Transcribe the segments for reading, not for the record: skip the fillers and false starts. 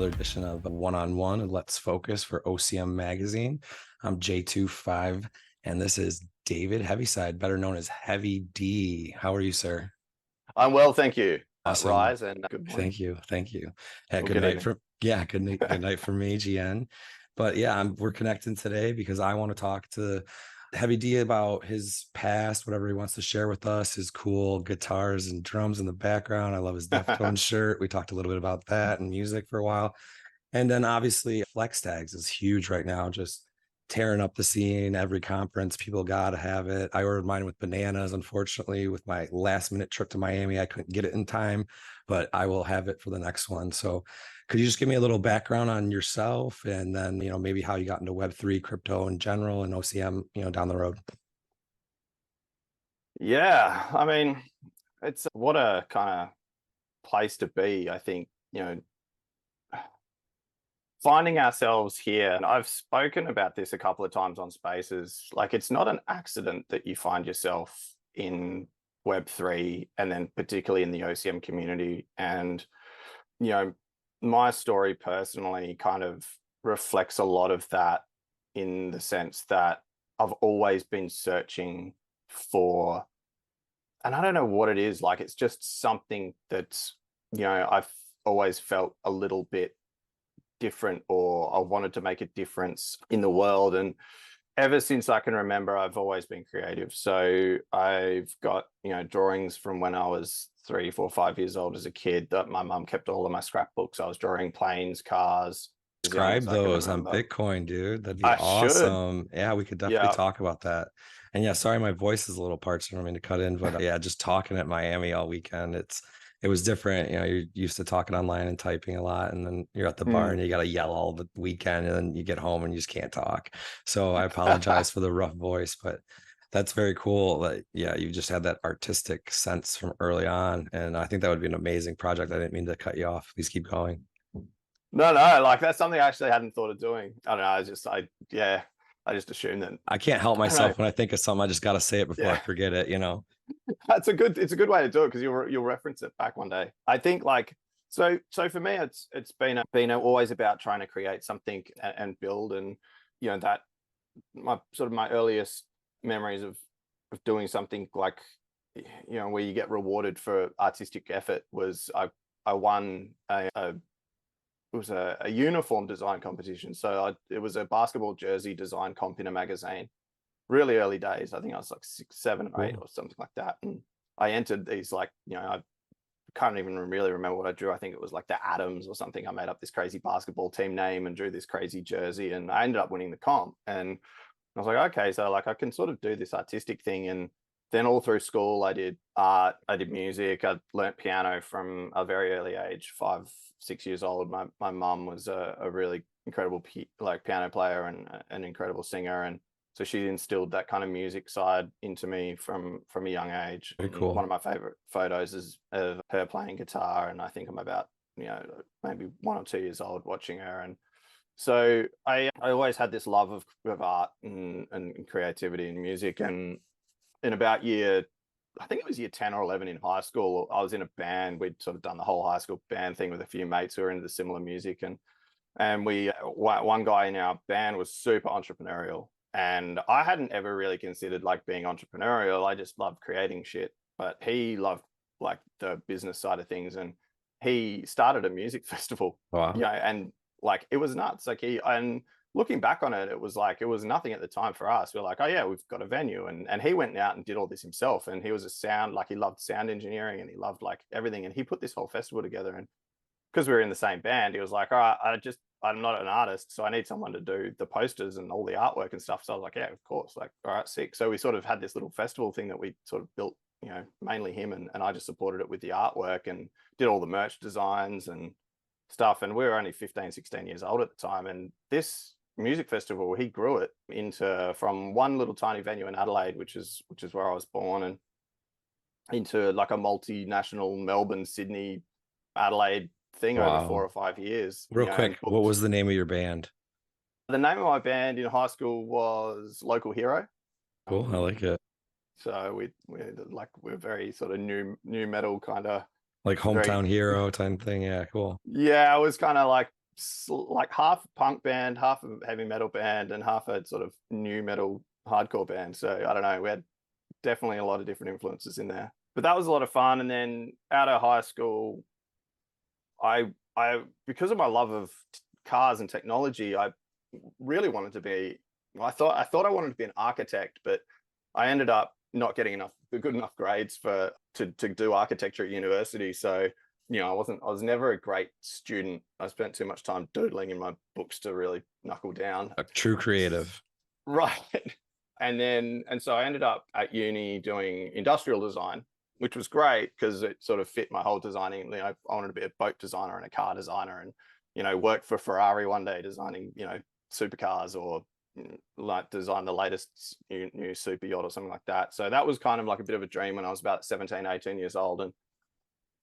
another edition of One-on-One and Let's Focus for OCM Magazine. I'm J25, and this is David Heavyside, better known as HeavyD. How are you, sir? I'm well, thank you. Awesome. Rise and good morning Thank you. Thank you. Yeah, or good good night evening. for good night for me, GN. But yeah, we're connecting today because I want to talk to Heavy D about his past, whatever he wants to share with us, his cool guitars and drums in the background. I love his Deftones shirt. We talked a little bit about that and music for a while. And then obviously Flex Tags is huge right now, just tearing up the scene. Every conference, people got to have it. I ordered mine with bananas. Unfortunately, with my last minute trip to Miami, I couldn't get it in time, but I will have it for the next one. So could you just give me a little background on yourself and then, maybe how you got into Web3, crypto in general and OCM, down the road? Yeah, I mean, it's what a kind of place to be. I think, finding ourselves here, and I've spoken about this a couple of times on Spaces, like it's not an accident that you find yourself in Web3 and then particularly in the OCM community. And, you know, my story personally kind of reflects a lot of that in the sense that I've always been searching for, and I don't know what it is, like it's just something that's, I've always felt a little bit different, or I wanted to make a difference in the world. And ever since I can remember, I've always been creative. So I've got, drawings from when I was 3, 4, 5 years old as a kid that my mum kept all of my scrapbooks. I was drawing planes, cars, as young Subscribe as I can those on remember. Bitcoin, dude. That'd be I should. awesome. Yeah, we could definitely Yeah. talk about that. And yeah, sorry, my voice is a little parched. I don't mean to cut in, but yeah, just talking at Miami all weekend, it was different. You're used to talking online and typing a lot, and then you're at the bar and you got to yell all the weekend, and then you get home and you just can't talk. So I apologize for the rough voice, but that's very cool. That yeah, you just had that artistic sense from early on, and I think that would be an amazing project. I didn't mean to cut you off. Please keep going. No, like that's something I actually hadn't thought of doing. I don't know. I just assumed that, I can't help I don't know. myself when I think of something. I just got to say it before I Yeah. forget it. It's a good way to do it because you'll reference it back one day. I think like so for me it's been always about trying to create something and build, and that my earliest memories of doing something like where you get rewarded for artistic effort was I won it was a uniform design competition. So it was a basketball jersey design comp in a magazine, really early days. I think I was like 6, 7, or 8 Cool. or something like that. And I entered these I can't even really remember what I drew. I think it was like the Atoms or something. I made up this crazy basketball team name and drew this crazy jersey, and I ended up winning the comp. And I was like, okay, so like I can sort of do this artistic thing. And then all through school, I did art, I did music, I learnt piano from a very early age, 5, 6 years old. My mum was a really incredible piano player and an incredible singer, and so she instilled that kind of music side into me from a young age. Very And one cool. of my favorite photos is of her playing guitar, and I think I'm about maybe 1 or 2 years old watching her. And so I always had this love of art and creativity and music. And in about I think it was year 10 or 11 in high school, I was in a band. We'd sort of done the whole high school band thing with a few mates who were into similar music. And we one guy in our band was super entrepreneurial. And I hadn't ever really considered like being entrepreneurial. I just loved creating shit. But he loved like the business side of things. And he started a music festival, Wow. and like it was nuts. Like and looking back on it, it was like it was nothing at the time for us. We're like, oh yeah, we've got a venue. And he went out and did all this himself. And he was he loved sound engineering and he loved like everything. And he put this whole festival together. And because we were in the same band, he was like, all right, I'm not an artist, so I need someone to do the posters and all the artwork and stuff. So I was like, yeah, of course. Like, all right, sick. So we sort of had this little festival thing that we sort of built, mainly him, and I just supported it with the artwork and did all the merch designs and stuff. And we were only 15, 16 years old at the time. And this music festival, he grew it into from one little tiny venue in Adelaide, which is where I was born, and into like a multinational Melbourne, Sydney, Adelaide thing over 4 Wow. or 5 years, Real and quick, what booked. was the name of your band? The name of my band in high school was Local Hero. Cool. I Um, like it. so we're very sort of new metal kind of Like very hometown hero type thing. Yeah, cool. yeah. It was kind of like like half a punk band, half a heavy metal band, and half a sort of new metal hardcore band. So I don't know, we had definitely a lot of different influences in there. But that was a lot of fun. And then out of high school, I because of my love of cars and technology, I really wanted to be. I thought I wanted to be an architect, but I ended up not getting good enough grades to do architecture at university. So I was never a great student. I spent too much time doodling in my books to really knuckle down. A true creative. Right. And so I ended up at uni doing industrial design, which was great because it sort of fit my whole designing. I wanted to be a boat designer and a car designer, and worked for Ferrari one day designing supercars, or like design the latest new super yacht or something like that. So that was kind of like a bit of a dream when I was about 17, 18 years old. And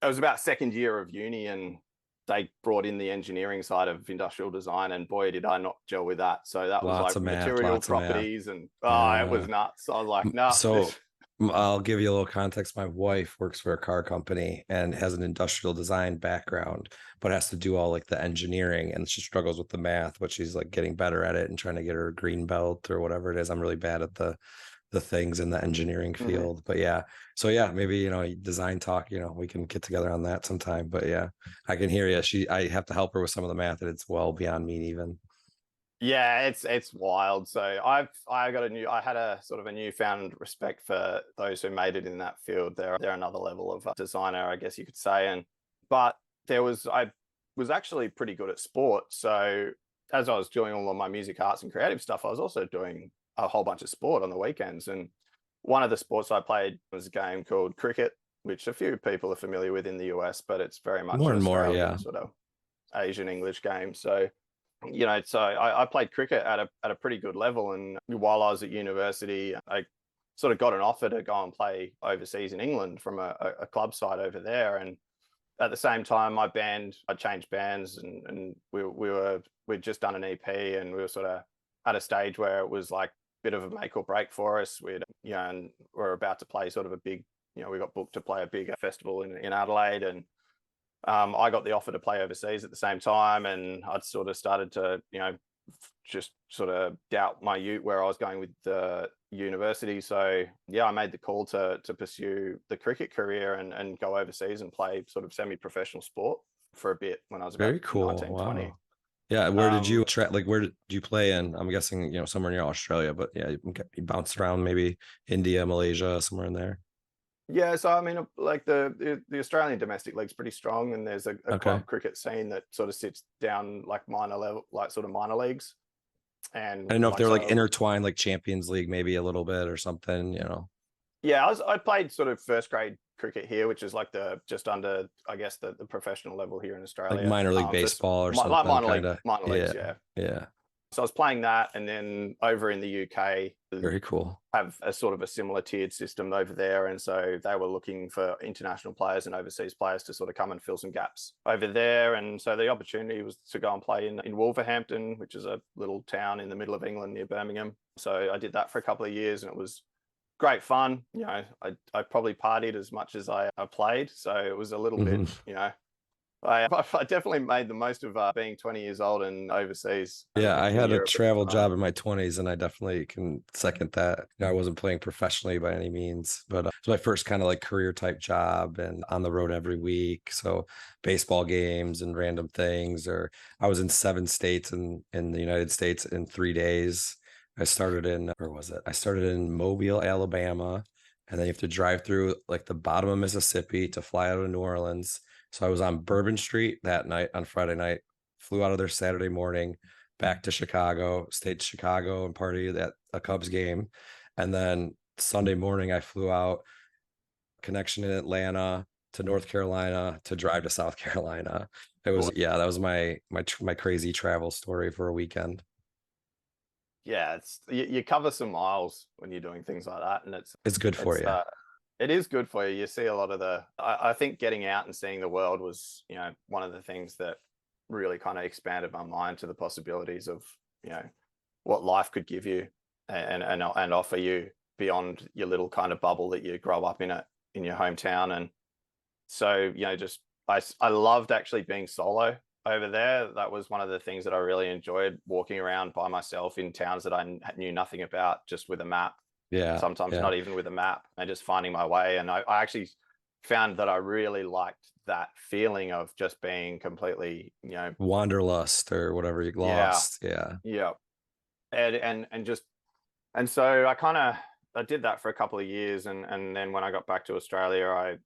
it was about second year of uni, and they brought in the engineering side of industrial design, and boy, did I not gel with that. So that was Lots like of math, material lots of math. properties, and it was nuts. I was like, no. So I'll give you a little context. My wife works for a car company and has an industrial design background, but has to do all like the engineering, and she struggles with the math, but she's like getting better at it and trying to get her green belt or whatever it is. I'm really bad at the things in the engineering field. But yeah, so yeah, maybe design talk, we can get together on that sometime. But yeah, I can hear you. I have to help her with some of the math, and it's well beyond me even. Yeah, it's wild. So I had a sort of a newfound respect for those who made it in that field. They're another level of designer, I guess you could say. But I was actually pretty good at sport. So as I was doing all of my music, arts, and creative stuff, I was also doing a whole bunch of sport on the weekends. And one of the sports I played was a game called cricket, which a few people are familiar with in the US, but it's very much More an and more, Australian yeah. sort of Asian English game. So so I played cricket at a pretty good level. And while I was at university, I sort of got an offer to go and play overseas in England from a club side over there. And at the same time, I changed bands, and we'd just done an EP, and we were sort of at a stage where it was like a bit of a make or break for us. And we're about to play sort of a big, we got booked to play a big festival in Adelaide, and I got the offer to play overseas at the same time, and I'd sort of started to, just sort of doubt my where I was going with the university. So yeah, I made the call to pursue the cricket career and go overseas and play sort of semi-professional sport for a bit when I was about Very cool. 19, Wow. 20. Yeah, where did you where did you play in? I'm guessing, somewhere near Australia, but yeah, you bounced around, maybe India, Malaysia, somewhere in there. Yeah, so I mean, like the Australian domestic league's pretty strong, and there's a club cricket scene that sort of sits down like minor level, like sort of minor leagues. And I don't know if they were like so intertwined, like Champions League, maybe a little bit or something, yeah, I played sort of first grade cricket here, which is like just under, I guess, the professional level here in Australia. Like minor league baseball or something. Like minor leagues, yeah. yeah. Yeah. So I was playing that, and then over in the UK, Very cool. Have a sort of a similar tiered system over there. And so they were looking for international players and overseas players to sort of come and fill some gaps over there. And so the opportunity was to go and play in Wolverhampton, which is a little town in the middle of England near Birmingham. So I did that for a couple of years, and it was great fun. I probably partied as much as I played. So it was a little bit, I definitely made the most of being 20 years old and overseas. Yeah, I had a travel job in my 20s, and I definitely can second that. I wasn't playing professionally by any means, but it's my first kind of like career type job, and on the road every week. So baseball games and random things. Or I was in 7 states in the United States in 3 days. I started in, where was it? I started in Mobile, Alabama, and then you have to drive through like the bottom of Mississippi to fly out of New Orleans. So I was on Bourbon Street that night on Friday night, flew out of there Saturday morning, back to Chicago, stayed to Chicago and partied at a Cubs game. And then Sunday morning, I flew out, connection in Atlanta to North Carolina to drive to South Carolina. It was, yeah, that was my crazy travel story for a weekend. Yeah, you cover some miles when you're doing things like that, and it's good for you. It is good for you. You see a lot of I think getting out and seeing the world was, one of the things that really kind of expanded my mind to the possibilities of, what life could give you and offer you beyond your little kind of bubble that you grow up in your hometown. And so, I loved actually being solo. over there, that was one of the things that I really enjoyed, walking around by myself in towns that I knew nothing about, just with a map, Yeah. sometimes Yeah. not even with a map, and just finding my way. And I actually found that I really liked that feeling of just being completely, Wanderlust or whatever you yeah, lost. Yeah. yeah. And just, and so I did that for a couple of years. And then when I got back to Australia,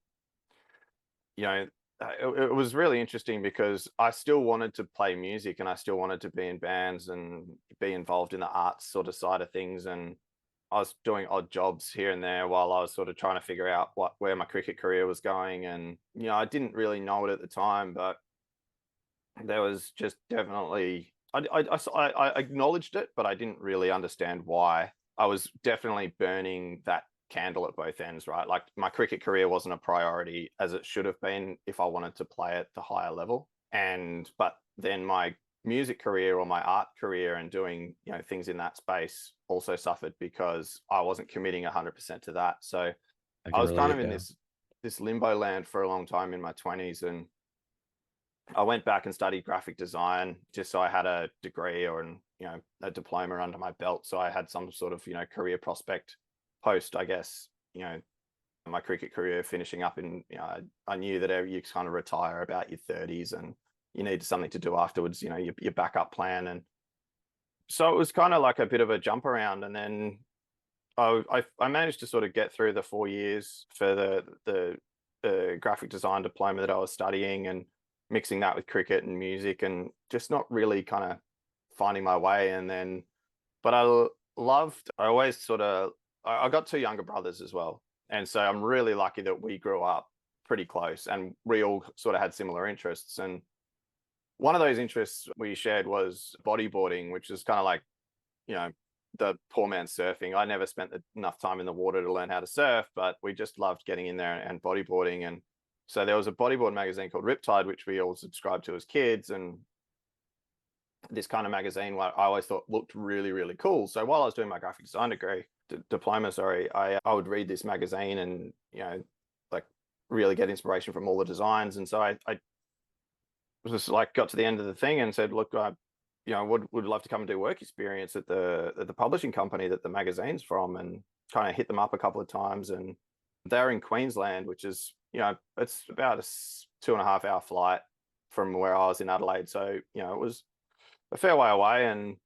you know, it was really interesting because I still wanted to play music and I still wanted to be in bands and be involved in the arts sort of side of things. And I was doing odd jobs here and there while I was sort of trying to figure out where my cricket career was going. And, I didn't really know it at the time, but there was just definitely, I acknowledged it, but I didn't really understand why. I was definitely burning that candle at both ends, right? Like my cricket career wasn't a priority as it should have been if I wanted to play at the higher level. But then my music career or my art career and doing, things in that space also suffered because I wasn't committing 100% to that. So I I can was kind relate. of in Yeah. this limbo land for a long time in my 20s. And I went back and studied graphic design just so I had a degree or a diploma under my belt. So I had some sort of, career prospect post, I guess, my cricket career finishing up in, I knew that you kind of retire about your 30s and you need something to do afterwards, your backup plan. And so it was kind of like a bit of a jump around. And then I managed to sort of get through the 4 years for the graphic design diploma that I was studying, and mixing that with cricket and music, and just not really kind of finding my way. And then, but I always sort of, I got two younger brothers as well. And so I'm really lucky that we grew up pretty close and we all sort of had similar interests. And one of those interests we shared was bodyboarding, which is kind of like, you know, the poor man's surfing. I never spent enough time in the water to learn how to surf, but we just loved getting in there and bodyboarding. And so there was a bodyboard magazine called Riptide, which we all subscribed to as kids. And this kind of magazine, what I always thought looked really, really cool. So while I was doing my graphic design diploma, sorry, I would read this magazine and, like really get inspiration from all the designs. And so I was just like, got to the end of the thing and said, look, would love to come and do work experience at the publishing company that the magazine's from, and kind of hit them up a couple of times. And they're in Queensland, which is, it's about a 2.5 hour flight from where I was in Adelaide. So, it was a fair way away, and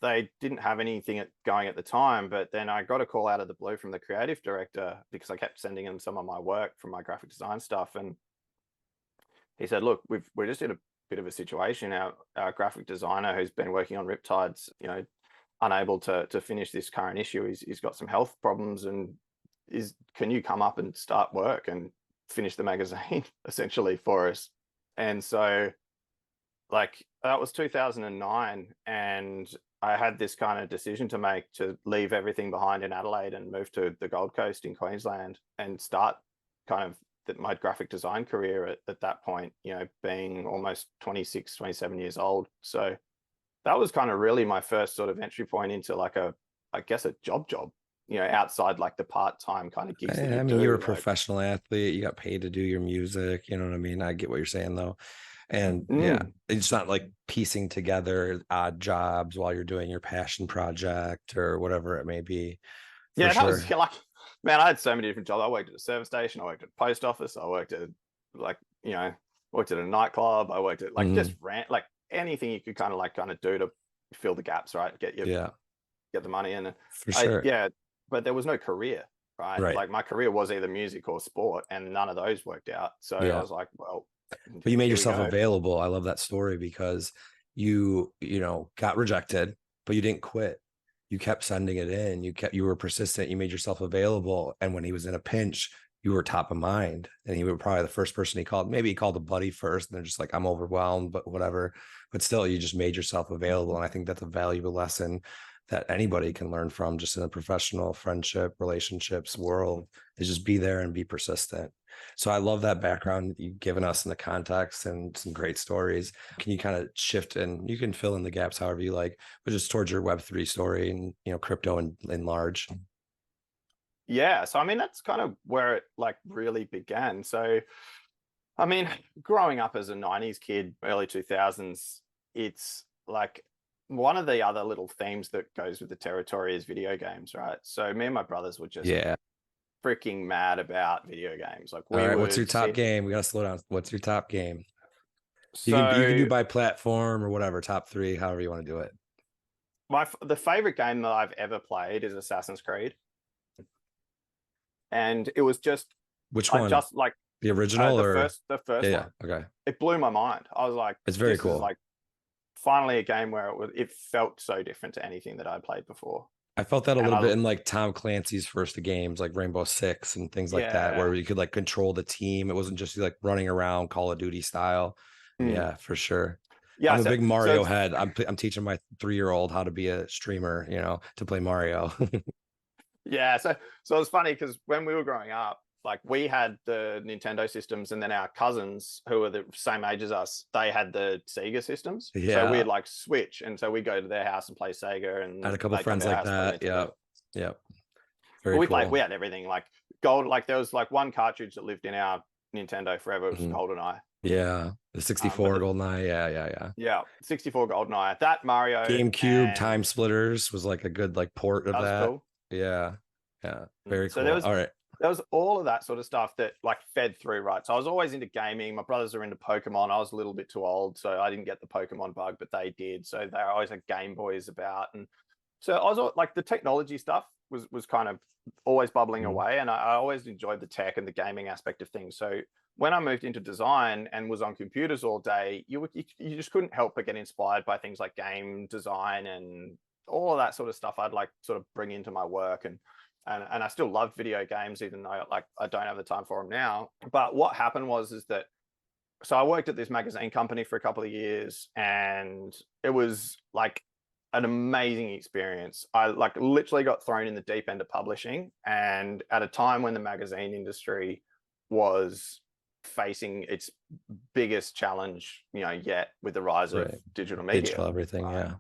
they didn't have anything going at the time. But then I got a call out of the blue from the creative director because I kept sending him some of my work from my graphic design stuff. And he said, look, we're just in a bit of a situation. Our graphic designer who's been working on Riptides, unable to finish this current issue. He's got some health problems, and can you come up and start work and finish the magazine essentially for us? And so, like, that was 2009, and I had this kind of decision to make to leave everything behind in Adelaide and move to the Gold Coast in Queensland and start kind of my graphic design career at that point, being almost 26, 27 years old. So that was kind of really my first sort of entry point into like I guess a job, outside like the part-time kind of gigs that you I mean, do. you're a Like, professional athlete. You got paid to do your music. You know what I mean? I get what you're saying though. And yeah, mm, it's not like piecing together odd jobs while you're doing your passion project or whatever it may be, for yeah, that was sure. like, man, I had so many different jobs. I worked at a service station. I worked at a post office. I worked at like, worked at a nightclub. I worked at like just Mhm. like anything you could kind of do to fill the gaps, right? Yeah, Get the money in. And for sure. yeah, but there was no career, right? Right. Like my career was either music or sport, and none of those worked out. So I Yeah. was like, well, But you made here we yourself go. available. I love that story because got rejected, but you didn't quit. You kept sending it in. You were persistent. You made yourself available. And when he was in a pinch, you were top of mind. And you were probably the first person he called. Maybe he called a buddy first, and they're just like, I'm overwhelmed, but whatever. But still, you just made yourself available. And I think that's a valuable lesson that anybody can learn from just in a professional friendship, relationships world, is just be there and be persistent. So I love that background you've given us in the context and some great stories. Can you kind of shift, and you can fill in the gaps however you like, but just towards your Web3 story and, crypto in large? Yeah, so I mean that's kind of where it like really began. So I mean, growing up as a 90s kid, early 2000s, it's like one of the other little themes that goes with the territory is video games, right? So me and my brothers were just Yeah. freaking mad about video games. Like All we right. What's your would top sit. game? We gotta slow down. What's your top game? You can do So by platform or whatever, top three, however you want to do it. the favorite game that I've ever played is Assassin's Creed, and it was just Which I one? just like The original or the yeah, first yeah. one. Okay. It blew my mind. I was like, It's very this is cool. like finally a game where it felt so different to anything that I played before. I felt that a And little bit I in like Tom Clancy's first games, like Rainbow Six and things like that, where yeah. you could like control the team. It wasn't just like running around Call of Duty style. Mm. Yeah, for sure. Yeah, I'm a big so Mario it's, head. I'm teaching my 3-year-old how to be a streamer, to play Mario. yeah, so it's funny because when we were growing up, like we had the Nintendo systems, and then our cousins who were the same age as us, they had the Sega systems. So Yeah. we'd like switch, and so we'd go to their house and play Sega, I had a and couple they'd come friends to our like house and play that. Nintendo. Yep. Yep. But Very we cool. had everything like gold. Like there was like one cartridge that lived in our Nintendo forever. It was Mhm. GoldenEye. Yeah. The But 64 GoldenEye. Yeah, yeah, yeah. yeah, 64 GoldenEye. That Mario GameCube and Time Splitters was like a good like port of that was that. cool. Yeah. Yeah. Very So cool. All right. there was all of that sort of stuff that like fed through, right? So I was always into gaming. My brothers are into Pokemon. I was a little bit too old, so I didn't get the Pokemon bug, but they did. So they always had Game Boys about, and so I was like the technology stuff was kind of always bubbling Mhm. away, and I always enjoyed the tech and the gaming aspect of things. So when I moved into design and was on computers all day, you just couldn't help but get inspired by things like game design and all of that sort of stuff. I'd like sort of bring into my work, and I still loved video games, even though like I don't have the time for them now. But what happened is that so I worked at this magazine company for a couple of years, and it was like an amazing experience. I like literally got thrown in the deep end of publishing, and at a time when the magazine industry was facing its biggest challenge, yet with the rise of Right. digital Digital media. everything. Right. Yeah.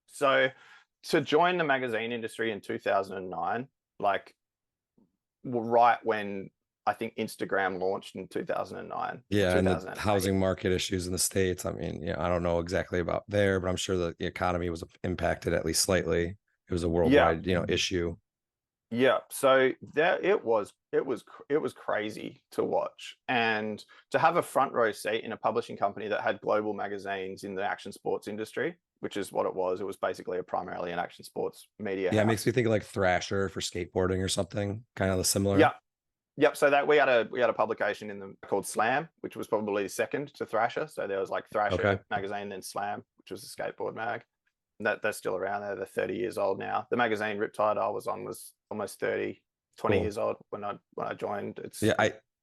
So to join the magazine industry in 2009, like right when I think Instagram launched in 2009 or Yeah, and the 2008. housing market issues in the States. I mean, I don't know exactly about there, but I'm sure that the economy was impacted at least slightly. It was a Yeah, worldwide, issue. yeah. So there it was crazy to watch, and to have a front row seat in a publishing company that had global magazines in the action sports industry, which is what it was. It was basically primarily an action sports media Yeah, it makes house. me think of like Thrasher for skateboarding or something, kind of similar. Yeah. Yep. So that we had a publication in them called Slam, which was probably second to Thrasher. So there was like Okay. Thrasher magazine, then Slam, which was a skateboard mag. That's still around there. They're 30 years old now. The magazine Riptide I was on was almost 30, 20 Cool. years old when I joined. Yeah,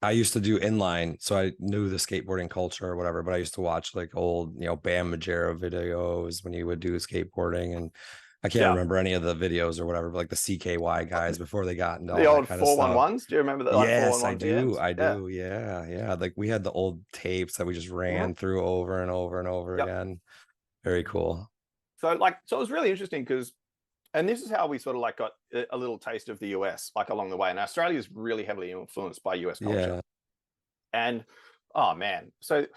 I used to do inline, so I knew the skateboarding culture or whatever, but I used to watch like old, Bam Margera videos when he would do skateboarding, and I can't Yeah. remember any of the videos or whatever, but like the CKY guys before they got into The all that old kind of stuff. 411s. Do you remember the like Yes, I 411 do. VMs? I Yeah. do. Yeah, yeah. Like we had the old tapes that we just Mhm. ran through over and over and over Yep. again. Very cool. So it was really interesting because, and this is how we sort of like got a little taste of the US like along the way. And Australia is really heavily influenced by US culture. Yeah. And oh man, so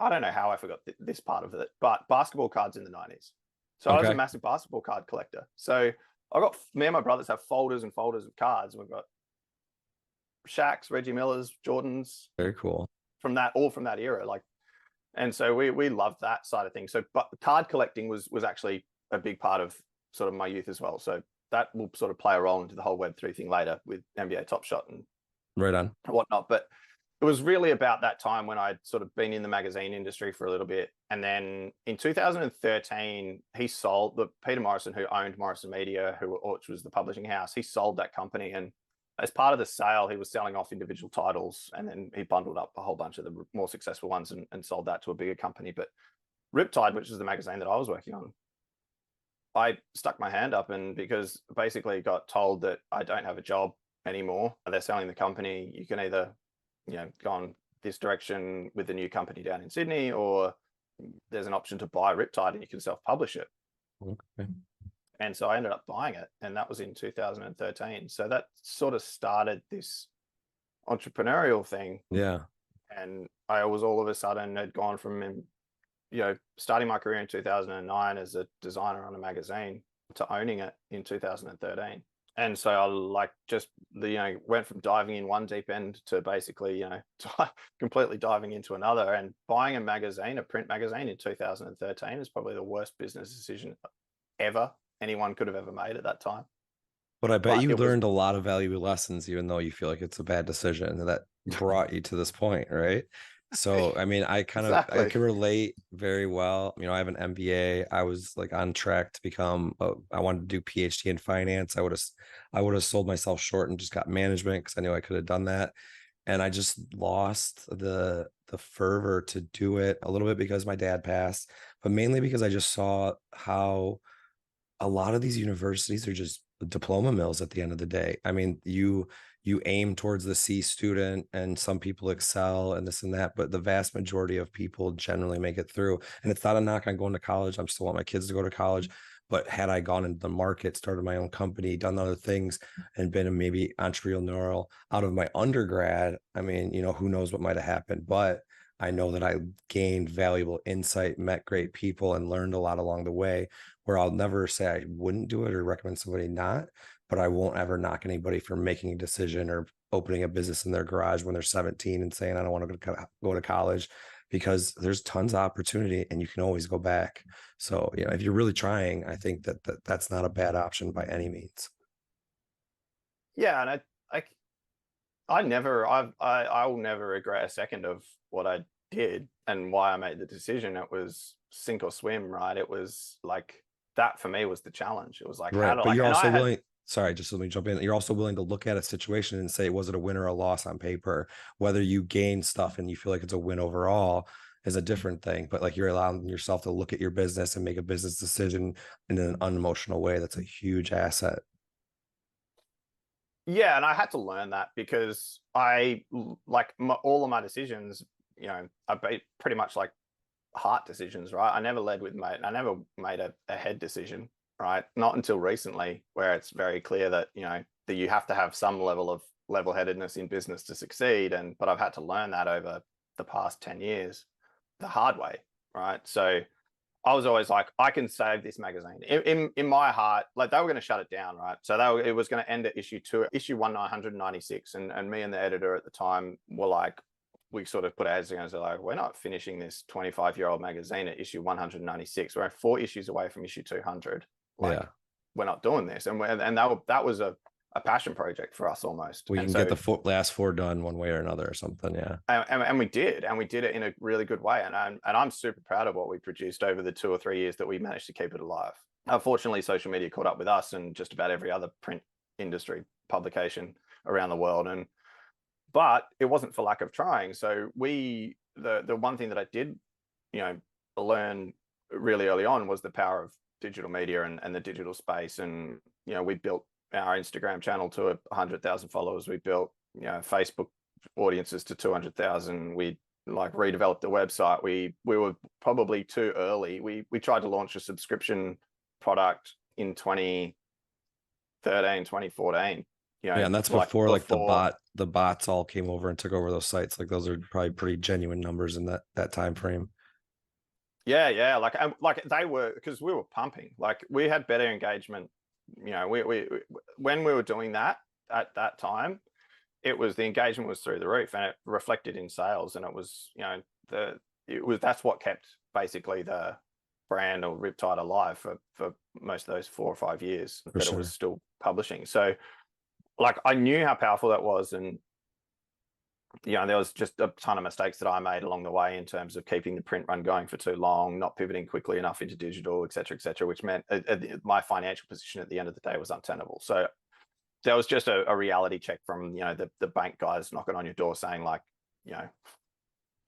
I don't know how I forgot this part of it, but basketball cards in the 90s. So I was a Okay. massive basketball card collector. So I got me and my brothers have folders and folders of cards. We've got Shaqs, Reggie Millers, Jordans Very cool. all from that era. Like, and so we loved that side of things. So, but card collecting was actually a big part of sort of my youth as well. So that will sort of play a role into the whole Web3 thing later with NBA Top Shot and Right on. whatnot. But it was really about that time when I'd sort of been in the magazine industry for a little bit. And then in 2013, he sold Peter Morrison, who owned Morrison Media, which was the publishing house. He sold that company. And as part of the sale, he was selling off individual titles. And then he bundled up a whole bunch of the more successful ones and sold that to a bigger company. But Riptide, which is the magazine that I was working on, I stuck my hand up, and because basically got told that I don't have a job anymore. They're selling the company. You can either gone this direction with the new company down in Sydney, or there's an option to buy Riptide and you can self-publish it. Okay. And so I ended up buying it, and that was in 2013. So that sort of started this entrepreneurial thing. Yeah. And I was all of a sudden had gone from, starting my career in 2009 as a designer on a magazine to owning it in 2013. And so I went from diving in one deep end to basically, completely diving into another. And buying a print magazine in 2013 is probably the worst business decision ever anyone could have ever made at that time. But I bet But you it was learned a lot of valuable lessons, even though you feel like it's a bad decision that brought you to this point, right? So, I mean, I exactly. can relate very well. I have an MBA. I was like on track to become, I wanted to do PhD in finance. I would have sold myself short and just got management because I knew I could have done that. And I just lost the fervor to do it a little bit because my dad passed, but mainly because I just saw how a lot of these universities are just diploma mills at the end of the day. I mean, you aim towards the C student and some people excel and this and that, but the vast majority of people generally make it through. And it's not a knock on going to college. I'm still want my kids to go to college. But had I gone into the market, started my own company, done other things, and been maybe entrepreneurial out of my undergrad, I mean, who knows what might have happened. But I know that I gained valuable insight, met great people, and learned a lot along the way, where I'll never say I wouldn't do it or recommend somebody not, but I won't ever knock anybody for making a decision or opening a business in their garage when they're 17 and saying, I don't want to go to college, because there's tons of opportunity and you can always go back. So, if you're really trying, I think that's not a bad option by any means. Yeah. And I will never regret a second of what I did and why I made the decision. It was sink or swim, right? It was like, that for me was the challenge. It was like, Right. But you're also willing, had, sorry, just let me jump in. You're also willing to look at a situation and say, was it a win or a loss on paper? Whether you gain stuff and you feel like it's a win overall is a different thing. But like, you're allowing yourself to look at your business and make a business decision in an unemotional way. That's a huge asset. yeah. And I had to learn that because all of my decisions, are pretty much like heart decisions, right? I never led with I never made a head decision, right? Not until recently, where it's very clear that, that you have to have some level of level-headedness in business to succeed. But I've had to learn that over the past 10 years the hard way, right? So I was always like, I can save this magazine. In my heart, like, they were going to shut it down, right? So it was going to end at issue 1996. And me and the editor at the time were like, we sort of put our heads together, like, we're not finishing this 25-year-old magazine at issue 196. We're 4 issues away from issue 200. Like, Yeah. we're not doing this. And that was a passion project for us almost. We and can so, get the last 4 done one way or another or something. Yeah. and we did it in a really good way. And I'm super proud of what we produced over the 2 or 3 years that we managed to keep it alive. Unfortunately, social media caught up with us and just about every other print industry publication around the world. But it wasn't for lack of trying. So the one thing that I did, learn really early on was the power of digital media and the digital space. And, we built our Instagram channel to 100,000 followers. We built, Facebook audiences to 200,000. We redeveloped the website. We were probably too early. We tried to launch a subscription product in 2013, 2014. Yeah, and that's before like the bots all came over and took over those sites. Like, those are probably pretty genuine numbers in that time frame. Yeah. Like they were, because we were pumping. Like, we had better engagement. We when we were doing that at that time, the engagement was through the roof, and it reflected in sales. And it was, that's what kept basically the brand or Riptide alive for most of those 4 or 5 years that it was still publishing. So, like, I knew how powerful that was. And, there was just a ton of mistakes that I made along the way in terms of keeping the print run going for too long, not pivoting quickly enough into digital, et cetera, which meant my financial position at the end of the day was untenable. So there was just a reality check from, the bank guys knocking on your door saying, like,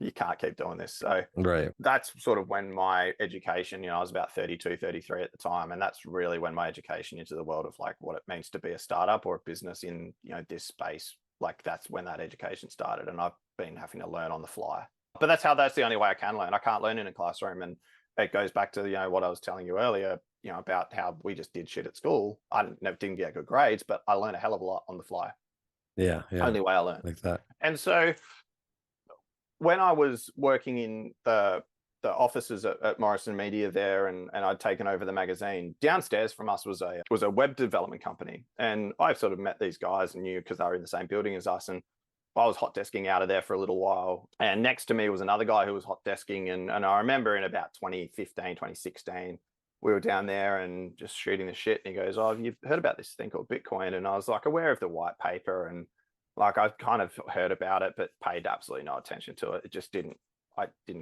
you can't keep doing this. So right. That's sort of when my education, I was about 32, 33 at the time. And that's really when my education into the world of like what it means to be a startup or a business in, this space, like, that's when that education started. And I've been having to learn on the fly. But that's the only way I can learn. I can't learn in a classroom. And it goes back to, what I was telling you earlier, about how we just did shit at school. I didn't get good grades, but I learned a hell of a lot on the fly. Yeah. Only way I learned. Like that. And so when I was working in the offices at Morrison Media there, and I'd taken over the magazine, downstairs from us was a web development company. And I've sort of met these guys and knew because they were in the same building as us. And I was hot desking out of there for a little while. And next to me was another guy who was hot desking. And I remember in about 2015, 2016, we were down there and just shooting the shit. And he goes, "Oh, have you heard about this thing called Bitcoin?" And I was like aware of the white paper, and like I kind of heard about it, but paid absolutely no attention to it. It just didn't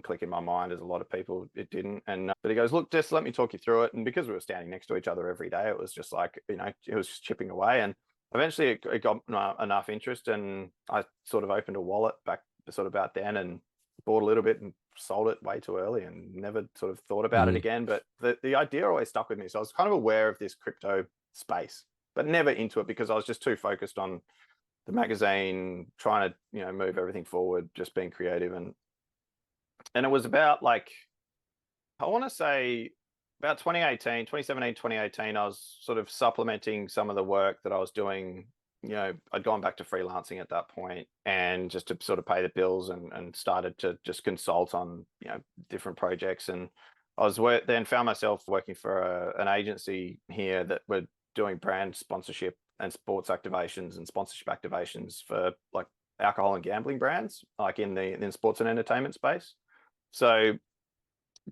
click in my mind, as a lot of people it didn't. And but he goes, "Look, just let me talk you through it." And because we were standing next to each other every day, it was just like, it was just chipping away. And eventually it got enough interest, and I sort of opened a wallet back sort of about then and bought a little bit and sold it way too early and never sort of thought about it again. But the idea always stuck with me. So I was kind of aware of this crypto space, but never into it because I was just too focused on the magazine, trying to, move everything forward, just being creative. And it was about like, I want to say about 2017, 2018, I was sort of supplementing some of the work that I was doing. I'd gone back to freelancing at that point, and just to sort of pay the bills, and started to just consult on, different projects. And I was then found myself working for an agency here that were doing brand sponsorship and sports activations and sponsorship activations for like alcohol and gambling brands, like in the sports and entertainment space. So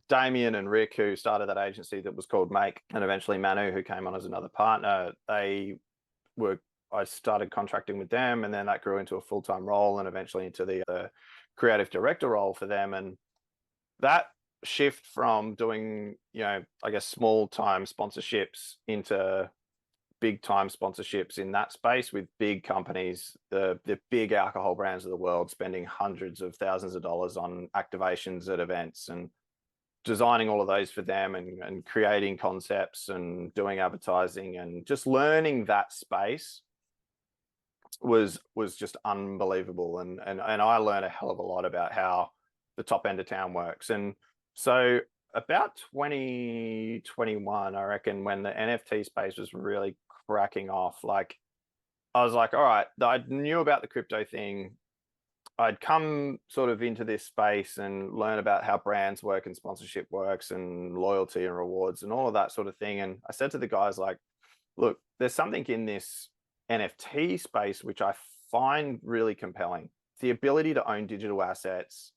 Damien and Rick, who started that agency that was called Make, and eventually Manu, who came on as another partner, I started contracting with them, and then that grew into a full-time role, and eventually into the creative director role for them. And that shift from doing, I guess, small-time sponsorships into big-time sponsorships in that space with big companies, the big alcohol brands of the world, spending hundreds of thousands of dollars on activations at events, and designing all of those for them, and creating concepts and doing advertising, and just learning that space was just unbelievable. And I learned a hell of a lot about how the top end of town works. And so about 2021, I reckon, when the NFT space was really cracking off, like I was like, all right, I knew about the crypto thing. I'd come sort of into this space and learn about how brands work and sponsorship works and loyalty and rewards and all of that sort of thing. And I said to the guys, like, look, there's something in this NFT space which I find really compelling. The ability to own digital assets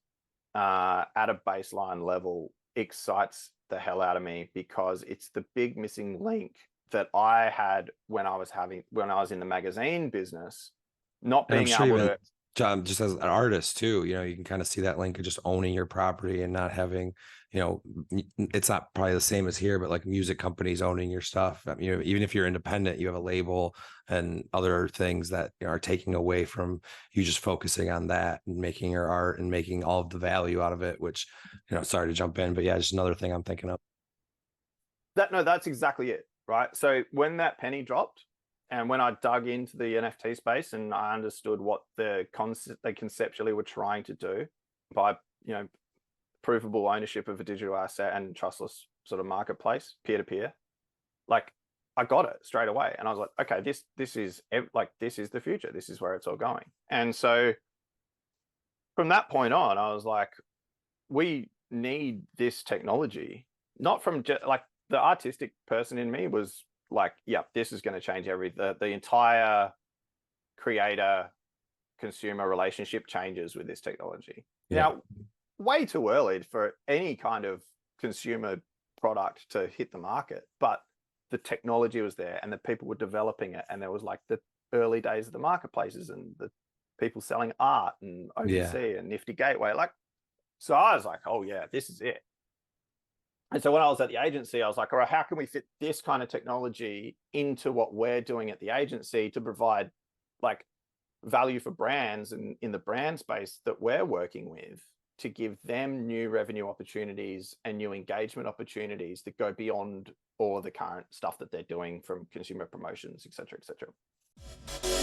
at a baseline level excites the hell out of me, because it's the big missing link that I had when I was in the magazine business, not being able to. John, just as an artist too, you can kind of see that link of just owning your property and not having, it's not probably the same as here, but like music companies owning your stuff. Even if you're independent, you have a label and other things that are taking away from you just focusing on that and making your art and making all of the value out of it, which, sorry to jump in, but yeah, just another thing I'm thinking of. That's exactly it. Right. So when that penny dropped, and when I dug into the NFT space and I understood what they conceptually were trying to do by, provable ownership of a digital asset and trustless sort of marketplace, peer-to-peer, like I got it straight away. And I was like, okay, this is the future. This is where it's all going. And so from that point on, I was like, we need this technology, not from just like the artistic person in me was like, yeah, this is going to change the entire creator consumer relationship changes with this technology. Yeah. Now, way too early for any kind of consumer product to hit the market, but the technology was there and the people were developing it, and there was like the early days of the marketplaces and the people selling art and OpenSea and Nifty Gateway. Like, so I was like, oh yeah, this is it. And so when I was at the agency, I was like, all right, how can we fit this kind of technology into what we're doing at the agency to provide like value for brands and in the brand space that we're working with, to give them new revenue opportunities and new engagement opportunities that go beyond all of the current stuff that they're doing from consumer promotions, et cetera, et cetera.